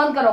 On करो।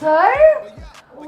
Sir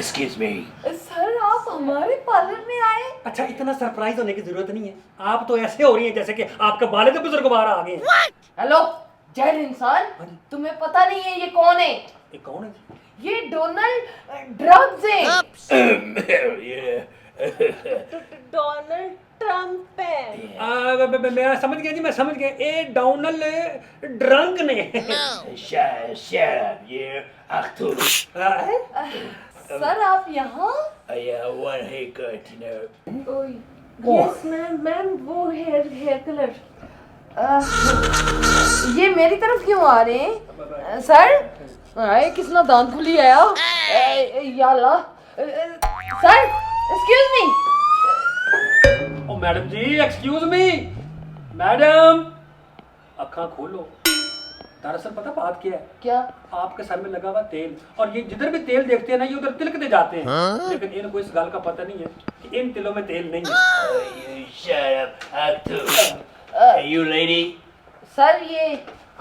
Excuse me. Sir आप हमारे पार्लर में आए। अच्छा, इतना सरप्राइज होने की जरूरत नहीं है। आप तो ऐसे हो रही हैं जैसे कि आपके वालिद बुजुर्गवार आ गए हैं। हेलो जैन इंसान, तुम्हें पता नहीं है ये कौन है? ये कौन है? ये डोनाल्ड ड्रग्स है। डोनाल्ड ट्रम्प है। मैं समझ गया जी, मैं समझ गया। ए डोनाल्ड ड्रंक ने Shut up, you Arthur. Sir आप यहाँ? I one haircut, you know. Yes ma'am, ma'am वो हेयर कलर। ये मेरी तरफ क्यों आ रहे हैं सर? आए किसना दांत खुली आया या अल्लाह। Sir excuse me. ओ मैडम जी, एक्सक्यूज मी मैडम, अखा खोलो। दरअसल पता बात क्या है? क्या? आपके सर में लगा हुआ तेल, और ये जिधर भी तेल देखते हैं ना, ये उधर तिलकते जाते हैं। लेकिन इनको इस गाल का पता नहीं है कि इन तिलों में तेल नहीं है। You shut up, Arthur. Hey, you lady. Sir ये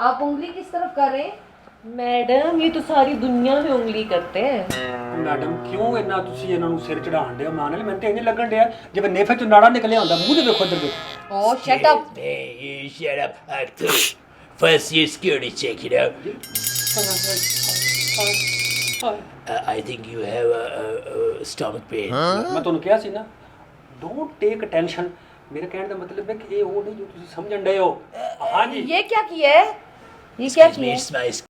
आप उंगली किस तरफ कर रहे हैं? मैडम ये तो सारी दुनिया में उंगली करते हैं। मैडम क्यों इन्ना ਤੁਸੀਂ ਇਹਨਾਂ ਨੂੰ ਸਿਰ ਚੜਾਣ ਦੇ ਮਾਨ ਲੈ? ਮੈਨੂੰ ਤੇ ਇੰਜ ਲੱਗਣ ਡਿਆ ਜਿਵੇਂ ਨੇਫੇ ਚੋਂ ਨਾੜਾ ਨਿਕਲਿਆ ਹੁੰਦਾ। ਮੂੰਹ ਤੇ ਵੇਖੋ ਇੱਧਰ ਦੇਖੋ। Oh shut up. Hey, you shut up, Arthur. First, your security check, you know. I think you have a stomach pain. ਮੈਂ ਤੁਹਾਨੂੰ ਕਿਹਾ ਸੀ ਨਾ, ਡੋਂਟ ਟੇਕ ਟੈਨਸ਼ਨ। ਮੇਰੇ ਕਹਿਣ ਦਾ ਮਤਲਬ ਹੈ ਕਿ ਇਹ ਉਹ ਨਹੀਂ ਜੋ ਤੁਸੀਂ ਸਮਝਣ ਡਏ ਹੋ। ਹਾਂਜੀ ये क्या किया है? ये क्या Excuse me, किया है? it's my